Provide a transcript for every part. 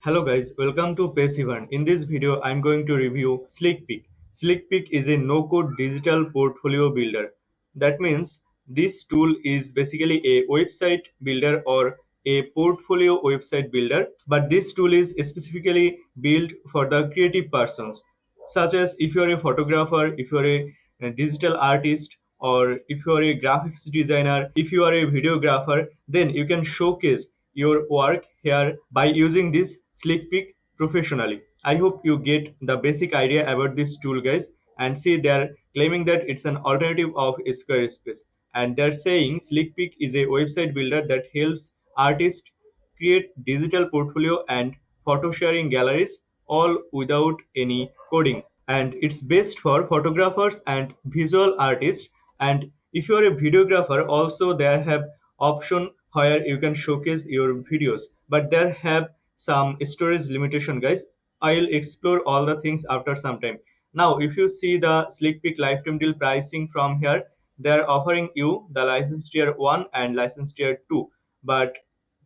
Hello guys, welcome to Passivern. In this video, I'm going to review Slickpic. Slickpic is a no-code digital portfolio builder. That means this tool is basically a website builder or a portfolio website builder, but this tool is specifically built for the creative persons, such as if you're a photographer, if you're a digital artist, or if you're a graphics designer, if you are a videographer, then you can showcase your work here by using this Slickpic professionally. I hope you get the basic idea about this tool, guys. And see, they're claiming that it's an alternative of Squarespace, and they're saying Slickpic is a website builder that helps artists create digital portfolio and photo sharing galleries all without any coding. And it's best for photographers and visual artists. And if you're a videographer, also there have option where you can showcase your videos, but there have some storage limitation, guys. I'll explore all the things after some time. Now if you see the Slickpic lifetime deal pricing from here, they're offering you the license tier 1 and license tier 2, but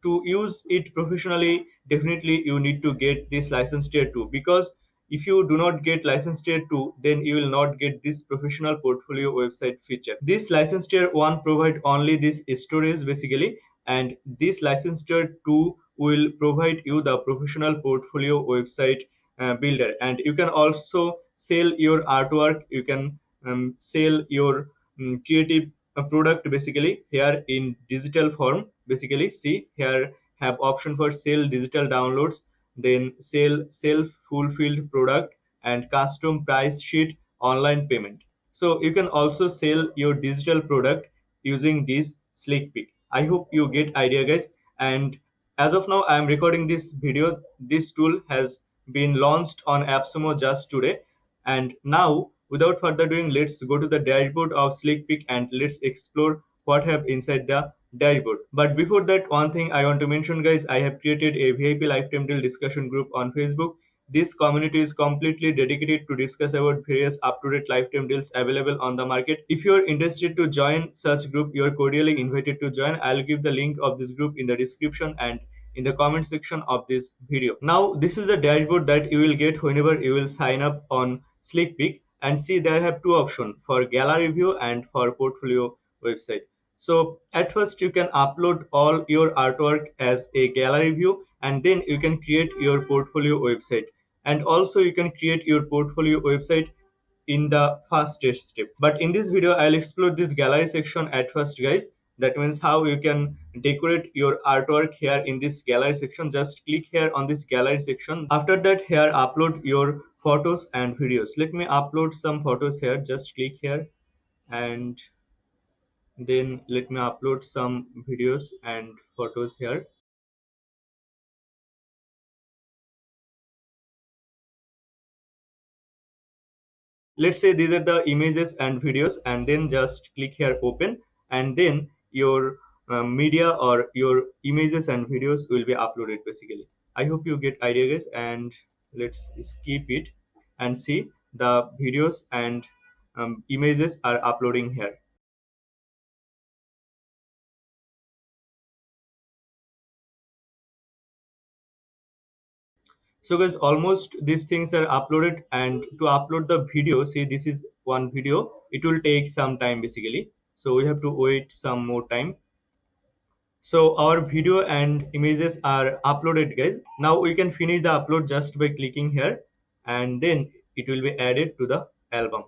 to use it professionally, definitely you need to get this license tier 2, because if you do not get license tier 2, then you will not get this professional portfolio website feature. This license tier 1 provide only this storage basically, and this license tier 2 will provide you the professional portfolio website builder. And you can also sell your artwork, you can sell your creative product basically here in digital form. Basically, see here have option for sell digital downloads, then sell self fulfilled product, and custom price sheet online payment. So you can also sell your digital product using this Slickpic. I hope you get idea, guys. And as of now I am recording this video, this tool has been launched on AppSumo just today. And now, without further doing, let's go to the dashboard of Slickpic and let's explore what have inside the dashboard. But before that, one thing I want to mention, guys, I have created a VIP lifetime deal discussion group on Facebook. This community is completely dedicated to discuss about various up-to-date lifetime deals available on the market. If you are interested to join such group, you are cordially invited to join. I'll give the link of this group in the description and in the comment section of this video. Now this is the dashboard that you will get whenever you will sign up on Slickpic. And see, there have two options for gallery view and for portfolio website. So at first you can upload all your artwork as a gallery view, and then you can create your portfolio website. And also you can create your portfolio website in the fastest step. But in this video I'll explore this gallery section at first, guys. That means how you can decorate your artwork here in this gallery section. Just click here on this gallery section. After that, here upload your photos and videos. Let me upload some photos here. Just click here, and then let me upload some videos and photos here. Let's say these are the images and videos, and then just click here open, and then your media or your images and videos will be uploaded basically. I hope you get idea, guys. And let's skip it and see the videos and images are uploading here. So guys, almost these things are uploaded. And to upload the video, see, this is one video, it will take some time basically, so we have to wait some more time. So our video and images are uploaded, guys. Now we can finish the upload just by clicking here, and then it will be added to the album.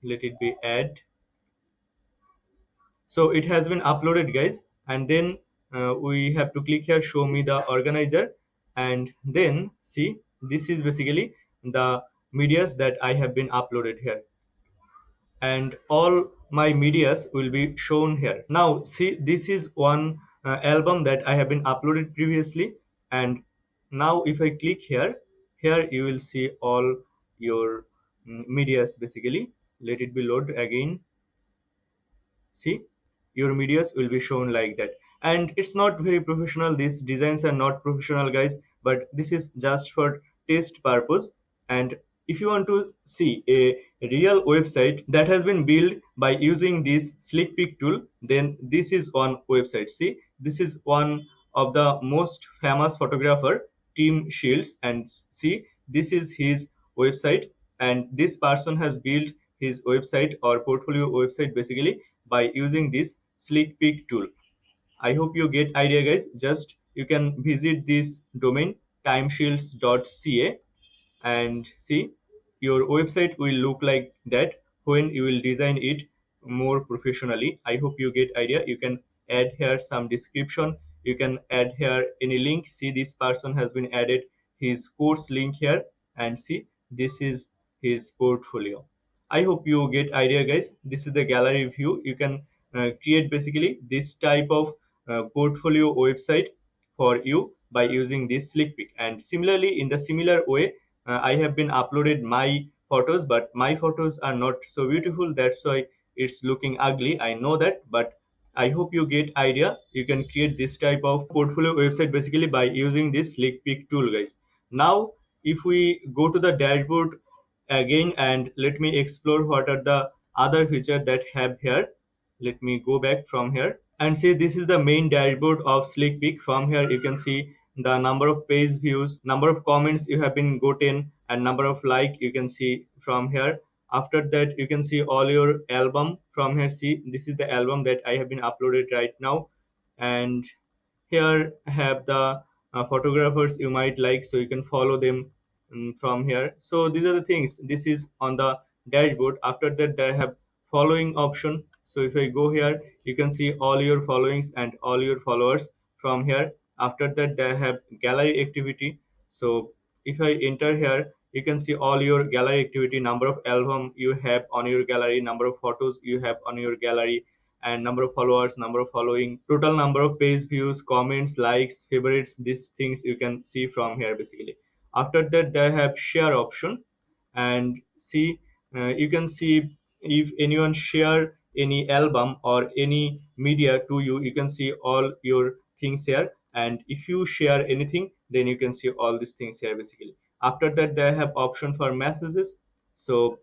Let it be add. So it has been uploaded, guys. And then we have to click here show me the organizer, and then see, this is basically the medias that I have been uploaded here, and all my medias will be shown here. Now see, this is one album that I have been uploaded previously. And now if I click here, here you will see all your medias basically. Let it be load again. See, your medias will be shown like that. And it's not very professional, these designs are not professional, guys, but this is just for test purpose. And if you want to see a real website that has been built by using this Slickpic tool, then this is one website. See, this is one of the most famous photographer Tim Shields, and see, this is his website, and this person has built his website or portfolio website basically by using this Slickpic tool. I hope you get idea, guys. Just you can visit this domain timeshields.ca and see, your website will look like that when you will design it more professionally. I hope you get idea. You can add here some description, you can add here any link. See, this person has been added his course link here, and see, this is his portfolio. I hope you get idea, guys. This is the gallery view. You can create basically this type of portfolio website for you by using this Slickpic. And similarly, in the similar way, I have been uploaded my photos, but my photos are not so beautiful. That's why it's looking ugly. I know that, but I hope you get idea. You can create this type of portfolio website basically by using this Slickpic tool, guys. Now, if we go to the dashboard again, and let me explore what are the other features that have here. Let me go back from here and see, this is the main dashboard of Slickpic. From here you can see the number of page views, number of comments you have been gotten, and number of like you can see from here. After that, you can see all your album from here. See, this is the album that I have been uploaded right now, and here have the photographers you might like, so you can follow them from here. So these are the things. This is on the dashboard. After that, they have following option. So if I go here, you can see all your followings and all your followers from here. After that, they have gallery activity. So if I enter here, you can see all your gallery activity, number of album you have on your gallery, number of photos you have on your gallery, and number of followers, number of following, total number of page views, comments, likes, favorites. These things you can see from here basically. After that, they have share option, and see, you can see if anyone share any album or any media to you, you can see all your things here. And if you share anything, then you can see all these things here basically. After that, they have option for messages. So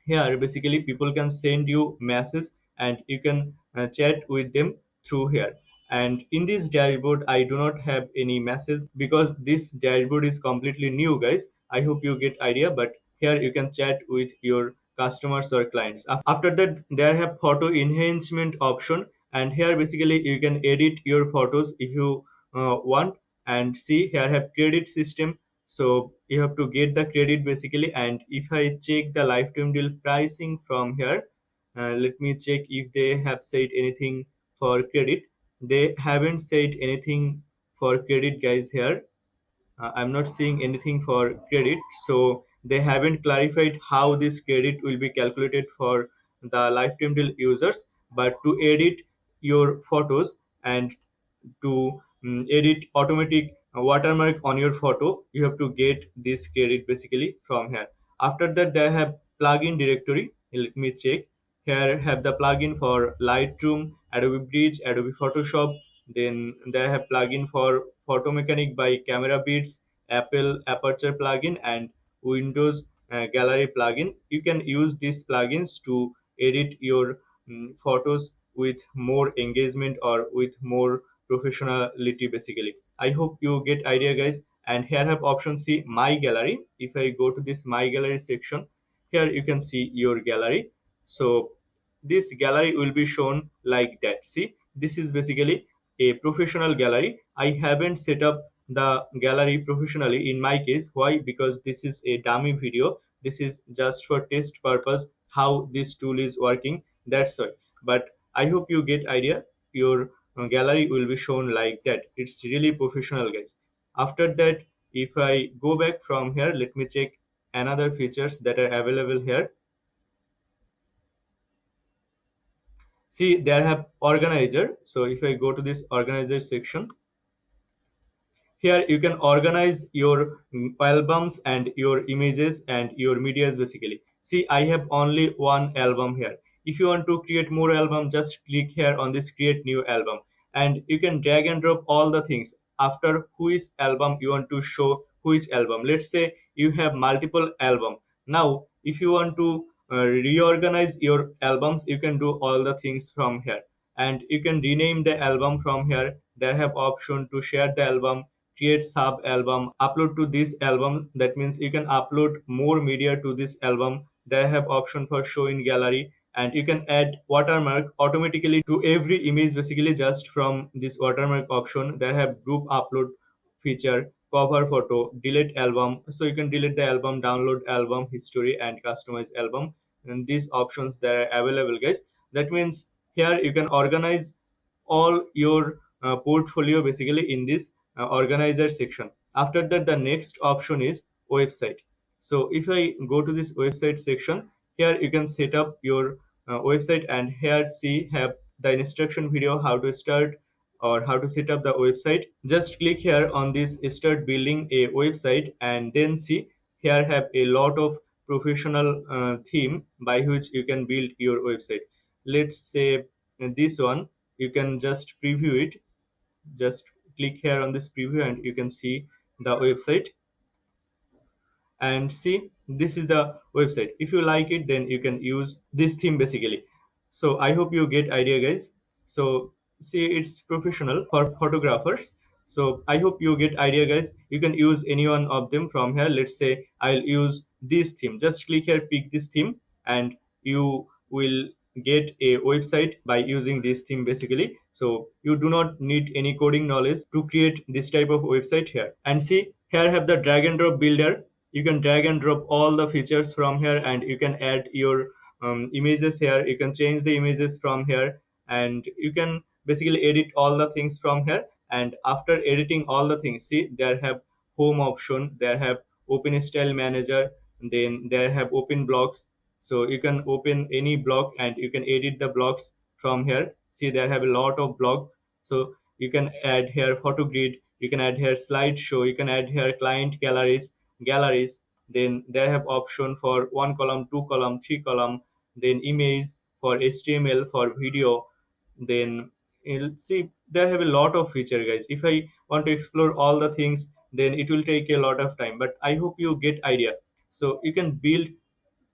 here basically people can send you message, and you can chat with them through here. And in this dashboard, I do not have any message because this dashboard is completely new, guys. I hope you get idea. But here you can chat with your customers or clients. After that, there have photo enhancement option, and here basically you can edit your photos if you want. And see, here have credit system, so you have to get the credit basically. And if I check the lifetime deal pricing from here, let me check if they have said anything for credit. They haven't said anything for credit, guys. Here I'm not seeing anything for credit, so they haven't clarified how this credit will be calculated for the lifetime deal users. But to edit your photos and to edit automatic watermark on your photo, you have to get this credit basically from here. After that, they have plugin directory. Let me check. Here have the plugin for Lightroom, Adobe Bridge, Adobe Photoshop. Then they have plugin for Photo Mechanic by Camera Beats, Apple Aperture plugin, and Windows Gallery plugin. You can use these plugins to edit your photos with more engagement or with more professionality basically. I hope you get idea, guys. And here have option C, my gallery. If I go to this my gallery section, here you can see your gallery. So this gallery will be shown like that. See, this is basically a professional gallery. I haven't set up the gallery professionally in my case. Why? Because this is a dummy video. This is just for test purpose how this tool is working. That's why. But I hope you get idea. Your gallery will be shown like that. It's really professional, guys. After that, if I go back from here, let me check another features that are available here. See, there have organizer. So if I go to this organizer section, here you can organize your albums and your images and your medias basically. See, I have only one album here. If you want to create more album, just click here on this create new album, and you can drag and drop all the things after which album you want to show which album. Let's say you have multiple album. Now if you want to reorganize your albums, you can do all the things from here. and you can rename the album from here. They have option to share the album, create sub album, upload to this album. That means you can upload more media to this album. They have option for show in gallery, and you can add watermark automatically to every image basically just from this watermark option. They have group upload feature, cover photo, delete album. So you can delete the album, download album history, and customize album. And these options that are available, guys. That means here you can organize all your portfolio basically in this organizer section. After that, the next option is website. So if I go to this website section, here you can set up your website, and here see have the instruction video how to start or how to set up the website. Just click here on this start building a website, and then see here have a lot of professional theme by which you can build your website. Let's say this one, you can just preview it. Just click here on this preview and you can see the website, and see this is the website. If you like it, then you can use this theme basically. So I hope you get idea, guys. So see, it's professional for photographers. So I hope you get idea, guys. You can use any one of them from here. Let's say I'll use this theme. Just click here, pick this theme, and you will get a website by using this theme basically. So you do not need any coding knowledge to create this type of website here. And see, here have the drag and drop builder. You can drag and drop all the features from here, and you can add your images here. You can change the images from here, and you can basically edit all the things from here. And after editing all the things, see there have home option, there have open style manager, then there have open blocks. So you can open any block and you can edit the blocks from here. See, there have a lot of block. So you can add here photo grid, you can add here slideshow, you can add here client galleries. Then they have option for one column, two column, three column, then image for HTML, for video. Then you'll see there have a lot of feature, guys. If I want to explore all the things, then it will take a lot of time, but I hope you get idea. So you can build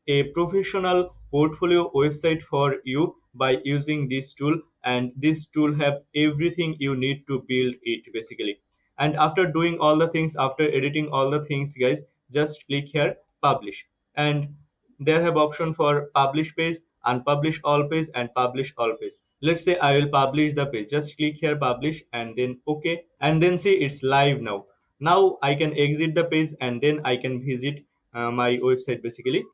a professional portfolio website for you by using this tool, and this tool have everything you need to build it basically. And after doing all the things, after editing all the things, guys, just click here publish, and there have option for publish page, unpublish all page, and publish all page. Let's say I will publish the page. Just click here publish, and then okay, and then see it's live now. Now I can exit the page, and then I can visit my website basically.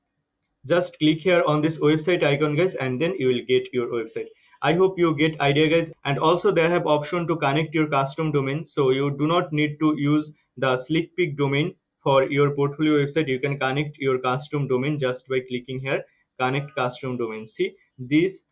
Just click here on this website icon, guys, and then you will get your website. I hope you get idea, guys. And also they have option to connect your custom domain, so you do not need to use the Slickpic domain for your portfolio website. You can connect your custom domain just by clicking here connect custom domain. See, this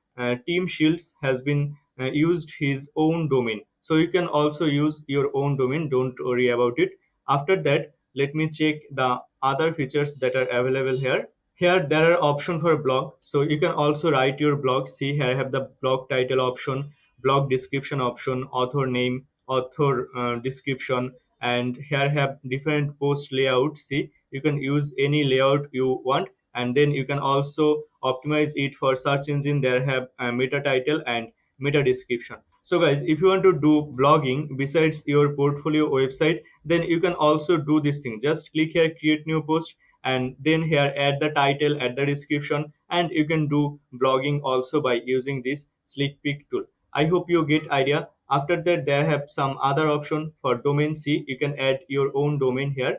team shields has been used his own domain, so you can also use your own domain. Don't worry about it. After that, let me check the other features that are available here. Here there are option for blog, so you can also write your blog. See, here I have the blog title option, blog description option, author name, author description, and here have different post layout. See, you can use any layout you want, and then you can also optimize it for search engine. There have a meta title and meta description. So guys, if you want to do blogging besides your portfolio website, then you can also do this thing. Just click here create new post, and then here add the title, add the description, and you can do blogging also by using this Slickpic tool. I hope you get idea. After that, there have some other option for domain. See, you can add your own domain here.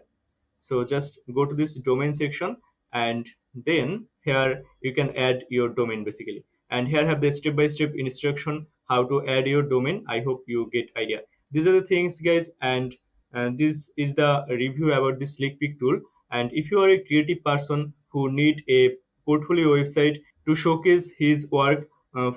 So just go to this domain section, and then here you can add your domain basically. And here have the step-by-step instruction how to add your domain. I hope you get idea. These are the things, guys, and this is the review about this Slickpic tool. And if you are a creative person who need a portfolio website to showcase his work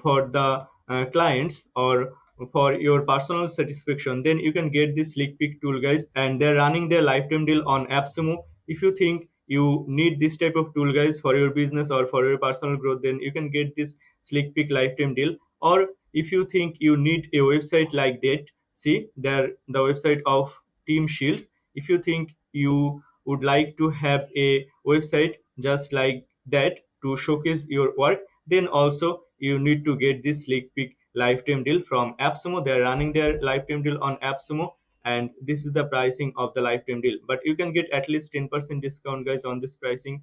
for the clients or for your personal satisfaction, then you can get this Slickpic tool, guys. And they're running their lifetime deal on AppSumo. If you think you need this type of tool, guys, for your business or for your personal growth, then you can get this Slickpic lifetime deal. Or if you think you need a website like that, see there the website of Team Shields. If you think you would like to have a website just like that to showcase your work, then also you need to get this Slickpic lifetime deal from AppSumo. They are running their lifetime deal on AppSumo, and this is the pricing of the lifetime deal. But you can get at least 10% discount, guys, on this pricing.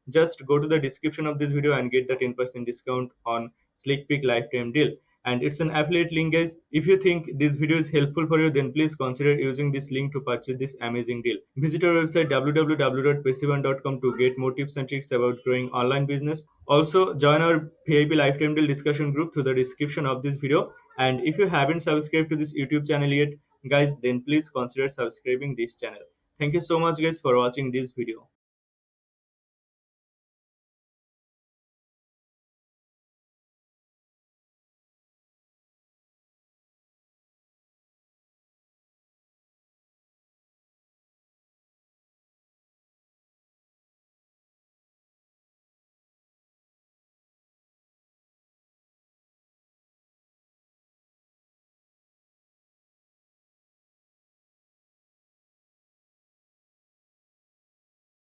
Just go to the description of this video and get the 10% discount on Slickpick lifetime deal. And it's an affiliate link, guys. If you think this video is helpful for you, then please consider using this link to purchase this amazing deal. Visit our website www.passivern.com to get more tips and tricks about growing online business. Also, join our VIP lifetime deal discussion group through the description of this video. And if you haven't subscribed to this YouTube channel yet, guys, then please consider subscribing this channel. Thank you so much, guys, for watching this video.